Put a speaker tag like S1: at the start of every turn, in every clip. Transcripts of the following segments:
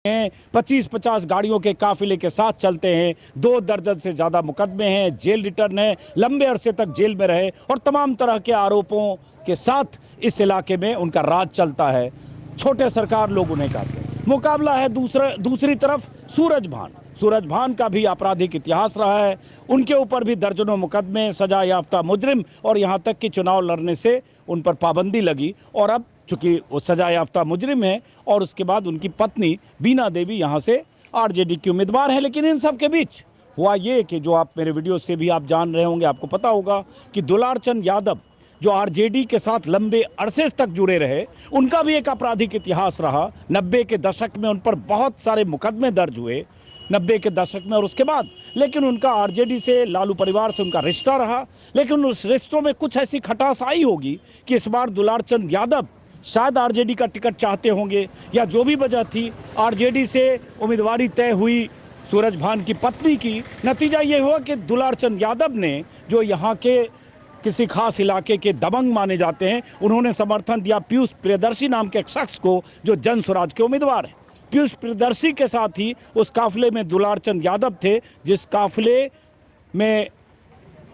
S1: हैं, 25-50 गाड़ियों के काफिले के साथ चलते हैं, 2 दर्जन से ज़्यादा मुकदमे हैं, जेल रिटर्न है, लंबे अरसे तक जेल में रहे और तमाम तरह के आरोपों के साथ इस इलाके में उनका राज चलता है। छोटे सरकार लोग उन्हें कहते हैं। मुकाबला है दूसरी तरफ सूरज भान का भी आपराधिक इतिहास रहा है। उनके ऊपर भी दर्जनों मुकदमे, सजा याफ्ता मुजरिम और यहाँ तक कि चुनाव लड़ने से उन पर पाबंदी लगी और अब चूंकि वो सजा याफ्ता मुजरिम है और उसके बाद उनकी पत्नी बीना देवी यहाँ से आरजेडी की उम्मीदवार है। लेकिन इन सब के बीच हुआ ये कि जो आप मेरे वीडियो से भी आप जान रहे होंगे, आपको पता होगा कि दुलारचंद यादव जो आरजेडी के साथ लंबे अरसे तक जुड़े रहे, उनका भी एक आपराधिक इतिहास रहा। 90 के दशक में उन पर बहुत सारे मुकदमे दर्ज हुए 90 के दशक में और उसके बाद, लेकिन उनका आरजेडी से, लालू परिवार से उनका रिश्ता रहा। लेकिन उस रिश्तों में कुछ ऐसी खटास आई होगी कि इस बार दुलारचंद यादव शायद आरजेडी का टिकट चाहते होंगे या जो भी वजह थी, आरजेडी से उम्मीदवारी तय हुई सूरज भान की पत्नी की। नतीजा ये हुआ कि दुलारचंद यादव ने, जो यहाँ के किसी खास इलाके के दबंग माने जाते हैं, उन्होंने समर्थन दिया पीयूष प्रियदर्शी नाम के एक शख्स को जो जन स्वराज के उम्मीदवार हैं। पीयूष प्रियदर्शी के साथ ही उस काफिले में दुलारचंद यादव थे, जिस काफिले में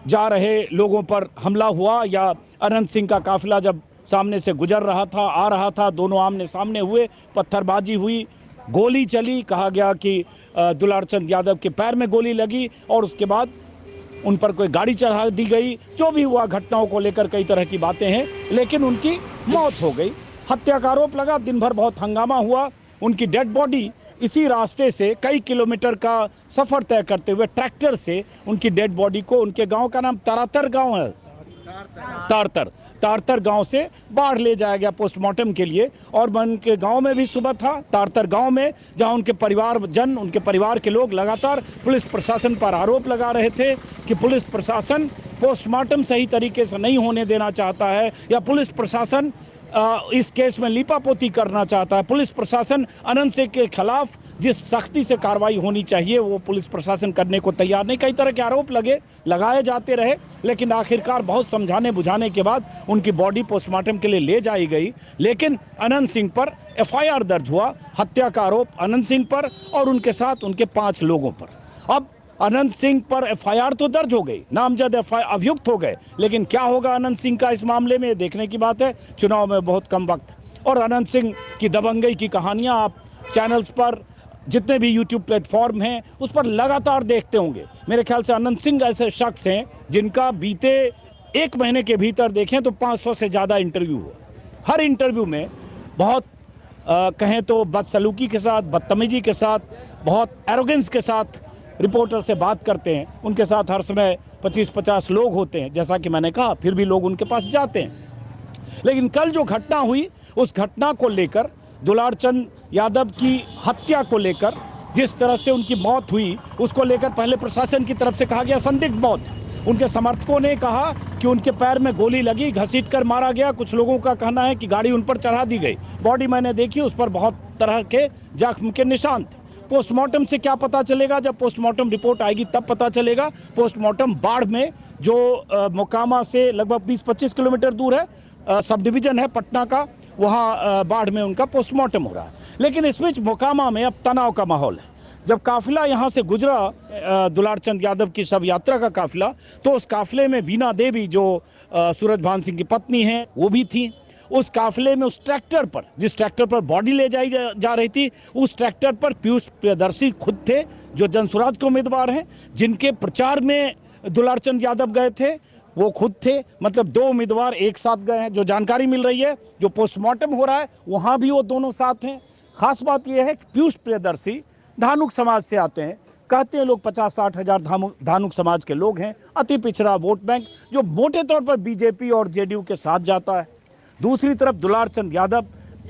S1: जा रहे लोगों पर हमला हुआ या अनंत सिंह का काफिला जब सामने से गुजर रहा था, आ रहा था, दोनों आमने सामने हुए, पत्थरबाजी हुई, गोली चली। कहा गया कि दुलारचंद यादव के पैर में गोली लगी और उसके बाद उन पर कोई गाड़ी चढ़ा दी गई। जो भी हुआ, घटनाओं को लेकर कई तरह की बातें हैं, लेकिन उनकी मौत हो गई। हत्या का आरोप लगा, दिन भर बहुत हंगामा हुआ। उनकी डेड बॉडी इसी रास्ते से कई किलोमीटर का सफ़र तय करते हुए ट्रैक्टर से उनकी डेड बॉडी को, उनके गांव का नाम तारातर गांव है, तारतर गांव से बाहर ले जाया गया पोस्टमार्टम के लिए। और मैं उनके गांव में भी सुबह था, तारतर गांव में, जहां उनके परिवारजन, उनके परिवार के लोग लगातार पुलिस प्रशासन पर आरोप लगा रहे थे कि पुलिस प्रशासन पोस्टमार्टम सही तरीके से नहीं होने देना चाहता है या पुलिस प्रशासन इस केस में लीपापोती करना चाहता है। पुलिस प्रशासन अनंत सिंह के खिलाफ जिस सख्ती से कार्रवाई होनी चाहिए वो पुलिस प्रशासन करने को तैयार नहीं। कई तरह के आरोप लगाए जाते रहे, लेकिन आखिरकार बहुत समझाने बुझाने के बाद उनकी बॉडी पोस्टमार्टम के लिए ले जाई गई। लेकिन अनंत सिंह पर एफआईआर दर्ज हुआ, हत्या का आरोप अनंत सिंह पर और उनके साथ उनके 5 लोगों पर। अब अनंत सिंह पर एफआईआर तो दर्ज हो गई, नामजद अभियुक्त हो गए, लेकिन क्या होगा अनंत सिंह का इस मामले में, देखने की बात है। चुनाव में बहुत कम वक्त और अनंत सिंह की दबंगई की कहानियां आप चैनल्स पर, जितने भी यूट्यूब प्लेटफॉर्म हैं, उस पर लगातार देखते होंगे। मेरे ख्याल से अनंत सिंह ऐसे शख्स हैं जिनका बीते 1 महीने के भीतर देखें तो 500 से ज़्यादा इंटरव्यू हुआ। हर इंटरव्यू में बहुत कहें तो बदसलूकी के साथ, बदतमीजी के साथ, बहुत एरोगेंस के साथ रिपोर्टर से बात करते हैं। उनके साथ हर समय 25-50 लोग होते हैं, जैसा कि मैंने कहा, फिर भी लोग उनके पास जाते हैं। लेकिन कल जो घटना हुई, उस घटना को लेकर, दुलारचंद यादव की हत्या को लेकर, जिस तरह से उनकी मौत हुई, उसको लेकर पहले प्रशासन की तरफ से कहा गया संदिग्ध मौत। उनके समर्थकों ने कहा कि उनके पैर में गोली लगी, घसीट कर मारा गया। कुछ लोगों का कहना है कि गाड़ी उन पर चढ़ा दी गई। बॉडी मैंने देखी, उस पर बहुत तरह के जख्म के निशान थे। पोस्टमार्टम से क्या पता चलेगा? जब पोस्टमार्टम रिपोर्ट आएगी तब पता चलेगा। पोस्टमार्टम बाढ़ में, जो मोकामा से लगभग 20-25 किलोमीटर दूर है, सब डिवीज़न है पटना का, वहाँ बाढ़ में उनका पोस्टमार्टम हो रहा है। लेकिन इस बीच मोकामा में अब तनाव का माहौल है। जब काफिला यहाँ से गुजरा, दुलारचंद यादव की शव यात्रा का काफिला, तो उस काफिले में बीना देवी, जो सूरज भान सिंह की पत्नी हैं, वो भी थी। उस काफिले में, उस ट्रैक्टर पर, जिस ट्रैक्टर पर बॉडी ले जाई जा रही थी, उस ट्रैक्टर पर पीयूष प्रियदर्शी खुद थे, जो जनसुराज के उम्मीदवार हैं, जिनके प्रचार में दुलारचंद यादव गए थे, वो खुद थे। मतलब 2 उम्मीदवार एक साथ गए हैं। जो जानकारी मिल रही है, जो पोस्टमार्टम हो रहा है, वहाँ भी वो दोनों साथ हैं। खास बात यह है कि पीयूष प्रियदर्शी धानुक समाज से आते हैं। कहते हैं लोग 50-60 हज़ार धानुक समाज के लोग हैं, अति पिछड़ा वोट बैंक, जो मोटे तौर पर बीजेपी और जेडीयू के साथ जाता है। दूसरी तरफ दुलारचंद यादव